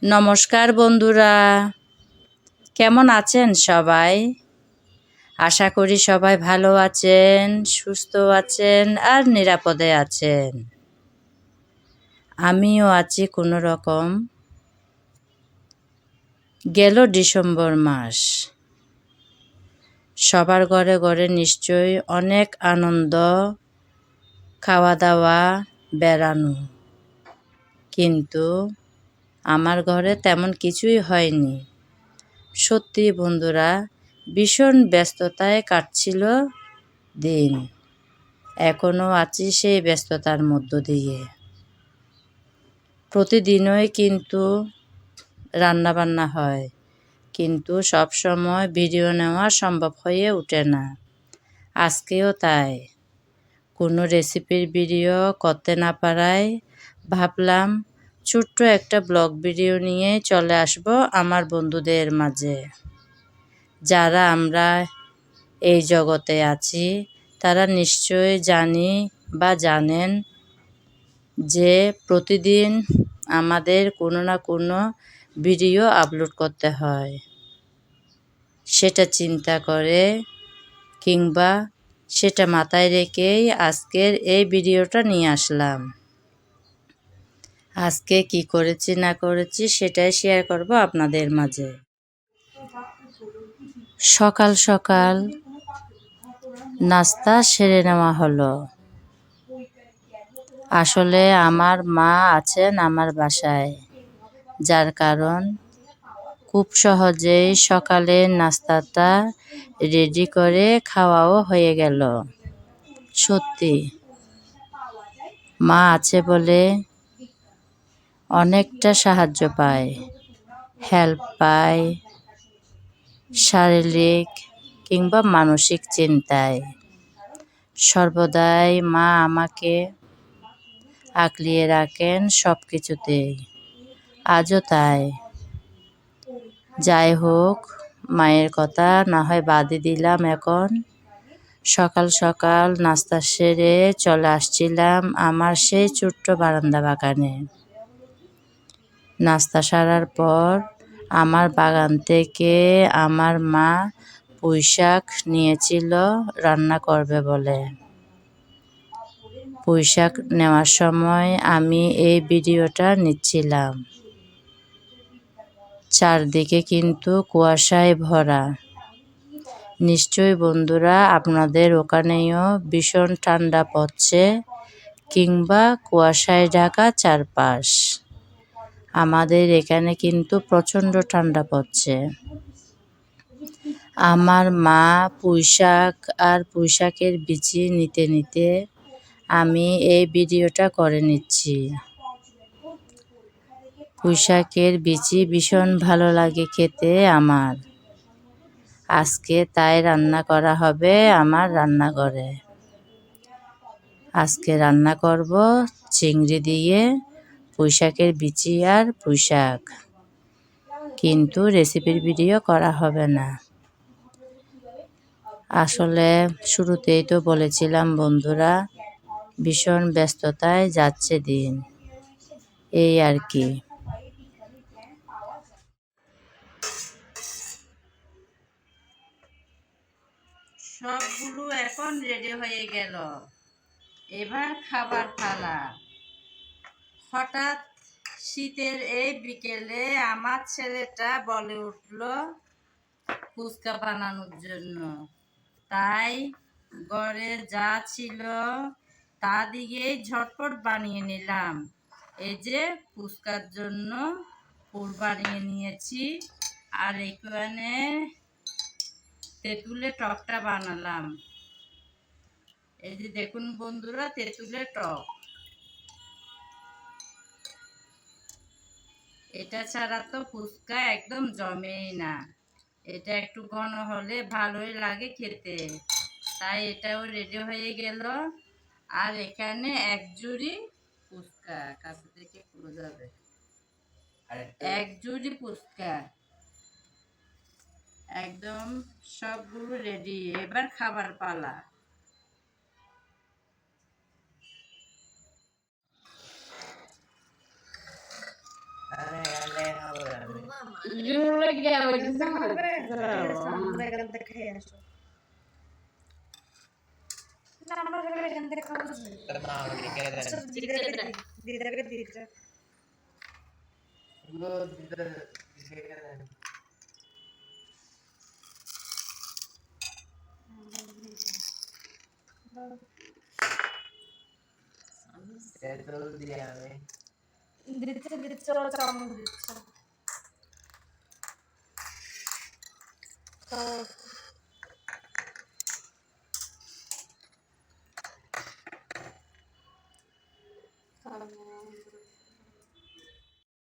নমস্কার বন্ধুরা, কেমন আছেন সবাই? আশা করি সবাই ভালো আছেন, সুস্থ আছেন আর নিরাপদে আছেন। আমিও আছি কোনো রকম। গেল ডিসেম্বর মাস। সবার ঘরে ঘরে নিশ্চয়ই অনেক আনন্দ, খাওয়া দাওয়া, বেড়ানো। কিন্তু আমার ঘরে তেমন কিছুই হয়নি। সত্যি বন্ধুরা, ভীষণ ব্যস্ততায় কাটছিল দিন। এখনও আছি সেই ব্যস্ততার মধ্য দিয়ে। প্রতিদিনই কিন্তু রান্নাবান্না হয়, কিন্তু সব সময় ভিডিও নেওয়া সম্ভব হয়ে ওঠে না। আজকেও তাই, কোনো রেসিপির ভিডিও করতে না পারায় ভাবলাম ছোট্ট একটা ব্লগ ভিডিও নিয়ে চলে আসব আমার বন্ধুদের মাঝে। যারা আমরা এই জগতে আছি তারা নিশ্চয়ই জানি বা জানেন যে প্রতিদিন আমাদের কোনো না কোনো ভিডিও আপলোড করতে হয়। সেটা চিন্তা করে কিংবা সেটা মাথায় রেখেই আজকের এই ভিডিওটা নিয়ে আসলাম। আজকে কি করেছি না করেছি সেটাই শেয়ার করব আপনাদের মাঝে। সকাল সকাল নাস্তা সেরে নেওয়া হলো। আসলে আমার মা আছেন আমার বাসায়, যার কারণ খুব সহজেই সকালের নাস্তাটা রেডি করে খাওয়াও হয়ে গেল। সত্যি মা আছে বলে অনেকটা সাহায্য পায়, হেল্প পায় শারীরিক কিংবা মানসিক চিন্তায়। সর্বদাই মা আমাকে আগলিয়ে রাখেন সব কিছুতেই, আজও তাই। যাই হোক, মায়ের কথা না হয় বাদই দিলাম। এখন সকাল সকাল নাস্তা সেরে চলে আসছিলাম আমার সেই ছোট্ট বারান্দা বাগানে। নাস্তা সারার পর আমার বাগান থেকে আমার মা পুঁইশাক নিয়েছিল রান্না করবে বলে। পুঁইশাক নেওয়ার সময় আমি এই ভিডিওটা নিচ্ছিলাম। চারদিকে কিন্তু কুয়াশায় ভরা। নিশ্চয়ই বন্ধুরা আপনাদের ওখানেও ভীষণ ঠান্ডা পড়ছে কিংবা কুয়াশায় ঢাকা চারপাশ। আমাদের এখানে কিন্তু প্রচণ্ড ঠান্ডা পড়ছে। আমার মা পুঁইশাক আর পুঁইশাকের বিচি নিতে নিতে আমি এই ভিডিওটা করে নিচ্ছি। পুঁইশাকের বিচি ভীষণ ভালো লাগে খেতে আমার। আজকে তাই রান্না করা হবে আমার রান্নাঘরে। আজকে রান্না করব চিংড়ি দিয়ে পুঁইশাকের বিচি আর পুঁইশাক, কিন্তু রেসিপির ভিডিও করা হবে না। আসলে শুরুতেই তো বলেছিলাম বন্ধুরা, ভীষণ ব্যস্ততায় যাচ্ছে দিন, এই আর কি। সবগুলো এখন রেডি হয়ে গেল, এবার খাবার পালা। হঠাৎ শীতের এই বিকেলে আমার ছেলেটা বলে উঠল ফুচকা বানানোর জন্য। তাই ঘরে যা ছিল তা দিয়েই ঝটপট বানিয়ে নিলাম। এই যে ফুচকার জন্য পুর বানিয়ে নিয়েছি, আর এখানে তেঁতুলের টকটা বানালাম। এই যে দেখুন বন্ধুরা, তেঁতুলের টক। এটা ছাড়া তো ফুচকা একদম জমেই না। এটা একটু ঘন হলে ভালোই লাগে খেতে। তাই এটাও রেডি হয়ে গেল। আর এখানে এক জুড়ি ফুচকা, কাছে থেকে পুরো যাবে, এক জুড়ি ফুচকা একদম সবগুলো রেডি। এবার খাবার পালা। দিচ্ছে